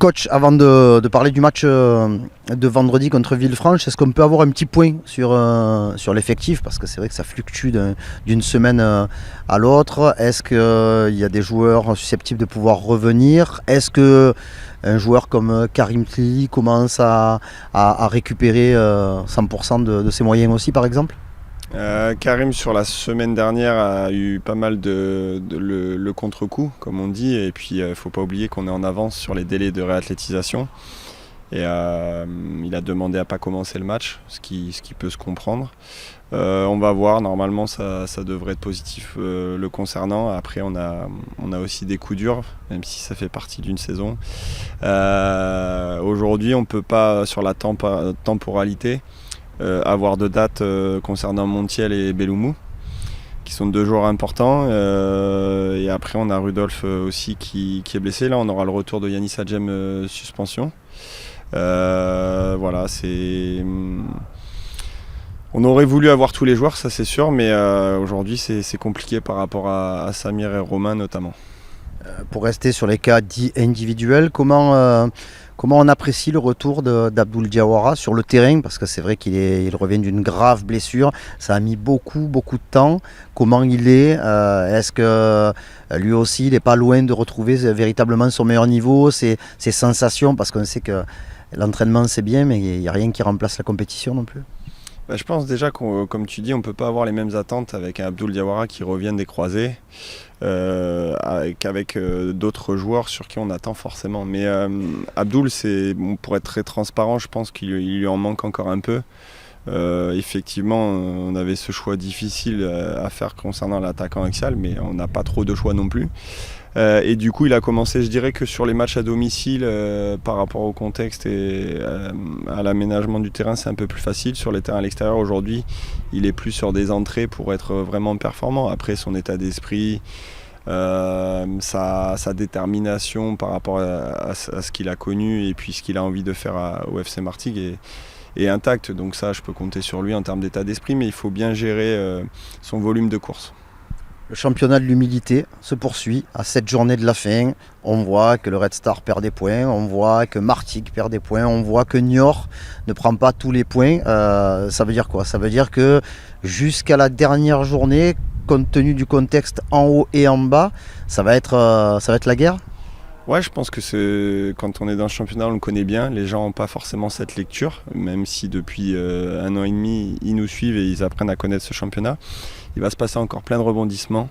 Coach, avant de parler du match de vendredi contre Villefranche, est-ce qu'on peut avoir un petit point sur l'effectif? Parce que c'est vrai que ça fluctue d'une semaine à l'autre. Est-ce qu'il y a des joueurs susceptibles de pouvoir revenir? Est-ce qu'un joueur comme Karim Tlili commence à récupérer 100% de ses moyens aussi, par exemple? Karim sur la semaine dernière a eu pas mal le contre-coup comme on dit, et puis il ne faut pas oublier qu'on est en avance sur les délais de réathlétisation et il a demandé à pas commencer le match, ce qui peut se comprendre. On va voir, normalement ça devrait être positif le concernant. Après on a aussi des coups durs, même si ça fait partie d'une saison. Aujourd'hui on ne peut pas sur la temporalité avoir de date concernant Montiel et Belloumou, qui sont deux joueurs importants. Et après, on a Rudolph aussi qui est blessé. Là, on aura le retour de Yanis Adjem suspension. Voilà, on aurait voulu avoir tous les joueurs, ça c'est sûr, mais aujourd'hui, c'est compliqué par rapport à Samir et Romain notamment. Pour rester sur les cas dits individuels, comment on apprécie le retour d'Abdoul Diawara sur le terrain? Parce que c'est vrai qu'il revient d'une grave blessure, ça a mis beaucoup de temps. Comment il est? Est-ce que lui aussi il n'est pas loin de retrouver véritablement son meilleur niveau, ses sensations? Parce qu'on sait que l'entraînement c'est bien, mais il n'y a rien qui remplace la compétition non plus. Je pense déjà comme tu dis, on ne peut pas avoir les mêmes attentes avec un Abdoul Diawara qui revient des croisés qu'avec d'autres joueurs sur qui on attend forcément. Mais Abdoul, pour être très transparent, je pense qu'il lui en manque encore un peu. Effectivement, on avait ce choix difficile à faire concernant l'attaquant axial, mais on n'a pas trop de choix non plus. Et du coup, il a commencé, je dirais que sur les matchs à domicile, par rapport au contexte et à l'aménagement du terrain, c'est un peu plus facile. Sur les terrains à l'extérieur, aujourd'hui, il est plus sur des entrées pour être vraiment performant. Après, son état d'esprit, sa détermination par rapport à ce qu'il a connu et puis ce qu'il a envie de faire au FC Martigues est intact. Donc ça, je peux compter sur lui en termes d'état d'esprit, mais il faut bien gérer son volume de course. Le championnat de l'humilité se poursuit à 7 journées de la fin. On voit que le Red Star perd des points, on voit que Martigues perd des points, on voit que Niort ne prend pas tous les points. Ça veut dire quoi? Ça veut dire que jusqu'à la dernière journée, compte tenu du contexte en haut et en bas, ça va être la guerre? Ouais, je pense que quand on est dans le championnat, on le connaît bien. Les gens n'ont pas forcément cette lecture, même si depuis 1 an et demi, ils nous suivent et ils apprennent à connaître ce championnat. Il va se passer encore plein de rebondissements.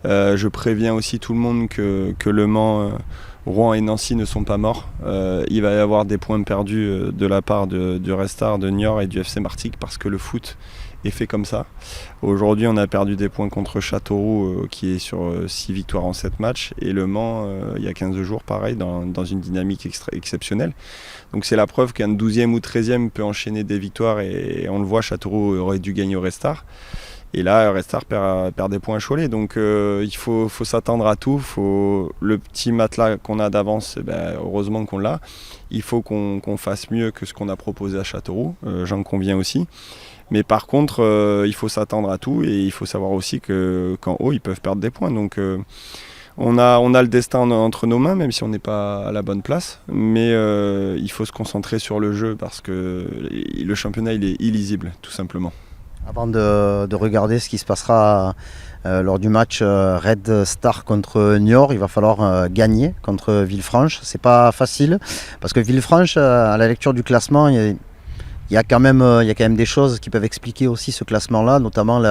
Je préviens aussi tout le monde que Le Mans, Rouen et Nancy ne sont pas morts. Il va y avoir des points perdus de la part du Red Star, de Niort et du FC Martigues parce que le foot est fait comme ça. Aujourd'hui, on a perdu des points contre Châteauroux qui est sur 6 victoires en 7 matchs et Le Mans, il y a 15 jours, pareil, dans une dynamique exceptionnelle. Donc c'est la preuve qu'un 12e ou 13e peut enchaîner des victoires et on le voit, Châteauroux aurait dû gagner au Red Star. Et là, Red Star perd des points à Cholet. Donc il faut s'attendre à tout. Le petit matelas qu'on a d'avance, heureusement qu'on l'a. Il faut qu'on fasse mieux que ce qu'on a proposé à Châteauroux. J'en conviens aussi. Mais par contre, il faut s'attendre à tout. Et il faut savoir aussi qu'en haut, ils peuvent perdre des points. Donc on a le destin entre nos mains, même si on n'est pas à la bonne place. Mais il faut se concentrer sur le jeu parce que le championnat, il est illisible, tout simplement. Avant de regarder ce qui se passera lors du match Red Star contre Niort, il va falloir gagner contre Villefranche. C'est pas facile parce que Villefranche, à la lecture du classement, il y a quand même des choses qui peuvent expliquer aussi ce classement-là, notamment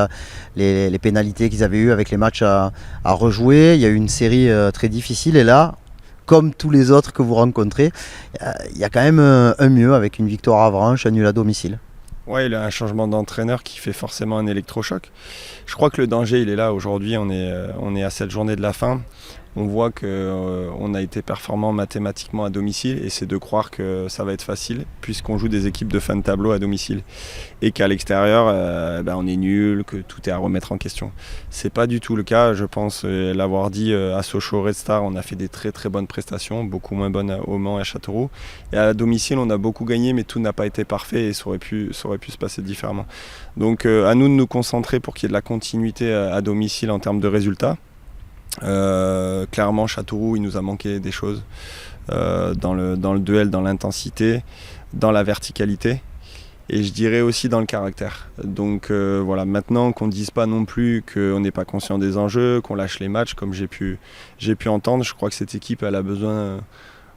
les pénalités qu'ils avaient eues avec les matchs à rejouer. Il y a eu une série très difficile et là, comme tous les autres que vous rencontrez, il y a quand même un mieux avec une victoire à Avranches, un nul à domicile. Ouais, il y a un changement d'entraîneur qui fait forcément un électrochoc. Je crois que le danger, il est là. Aujourd'hui, on est à 7 journées de la fin. On voit qu'on a été performant mathématiquement à domicile et c'est de croire que ça va être facile puisqu'on joue des équipes de fin de tableau à domicile et qu'à l'extérieur, on est nul, que tout est à remettre en question. C'est pas du tout le cas. Je pense l'avoir dit à Sochaux, Red Star, on a fait des très très bonnes prestations, beaucoup moins bonnes au Mans et à Châteauroux. Et à domicile, on a beaucoup gagné, mais tout n'a pas été parfait et ça aurait pu se passer différemment. Donc à nous de nous concentrer pour qu'il y ait de la continuité à domicile en termes de résultats. Clairement, Châteauroux, il nous a manqué des choses. dans le duel, dans l'intensité, dans la verticalité. Et je dirais aussi dans le caractère. Donc voilà, maintenant qu'on ne dise pas non plus qu'on n'est pas conscient des enjeux, qu'on lâche les matchs, comme j'ai pu entendre, je crois que cette équipe elle a besoin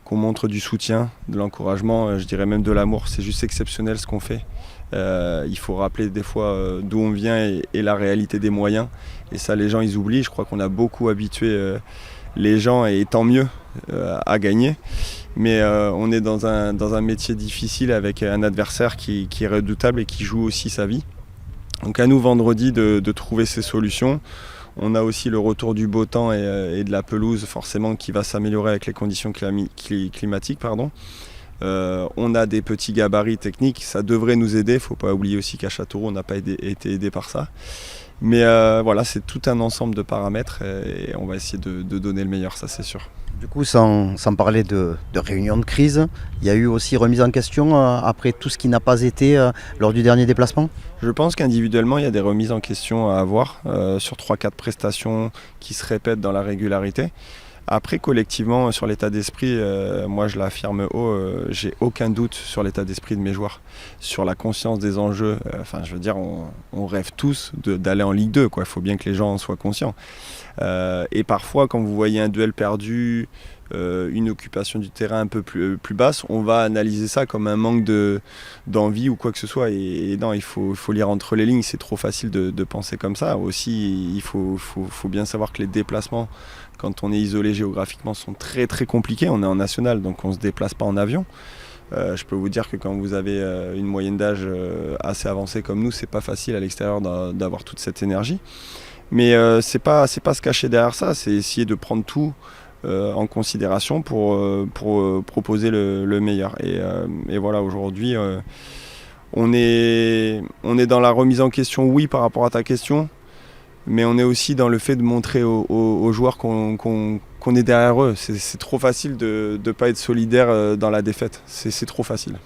qu'on montre du soutien, de l'encouragement, je dirais même de l'amour. C'est juste exceptionnel ce qu'on fait. Il faut rappeler des fois d'où on vient et la réalité des moyens. Et ça, les gens, ils oublient. Je crois qu'on a beaucoup habitué les gens, et tant mieux, à gagner. Mais on est dans un métier difficile avec un adversaire qui est redoutable et qui joue aussi sa vie. Donc à nous vendredi de trouver ces solutions. On a aussi le retour du beau temps et de la pelouse forcément qui va s'améliorer avec les conditions climatiques. On a des petits gabarits techniques, ça devrait nous aider. Il ne faut pas oublier aussi qu'à Châteauroux, on n'a pas été aidé par ça. Mais voilà, c'est tout un ensemble de paramètres et on va essayer de donner le meilleur, ça c'est sûr. Du coup, sans parler de réunion de crise, il y a eu aussi remise en question après tout ce qui n'a pas été lors du dernier déplacement ? Je pense qu'individuellement, il y a des remises en question à avoir sur 3-4 prestations qui se répètent dans la régularité. Après, collectivement, sur l'état d'esprit, moi je l'affirme haut, j'ai aucun doute sur l'état d'esprit de mes joueurs, sur la conscience des enjeux. Je veux dire, on rêve tous d'aller en Ligue 2, quoi. Il faut bien que les gens en soient conscients. Et parfois, quand vous voyez un duel perdu, une occupation du terrain un peu plus basse, on va analyser ça comme un manque d'envie ou quoi que ce soit. Et non, il faut lire entre les lignes, c'est trop facile de penser comme ça. Aussi, il faut bien savoir que les déplacements, quand on est isolé géographiquement, sont très très compliqués. On est en national, donc on ne se déplace pas en avion. Je peux vous dire que quand vous avez une moyenne d'âge assez avancée comme nous, c'est pas facile à l'extérieur d'avoir toute cette énergie. Mais c'est pas se cacher derrière ça, c'est essayer de prendre tout en considération pour proposer le meilleur. Et voilà, aujourd'hui, on est dans la remise en question, oui, par rapport à ta question, mais on est aussi dans le fait de montrer aux joueurs qu'on est derrière eux. C'est trop facile de ne pas être solidaire dans la défaite, c'est trop facile.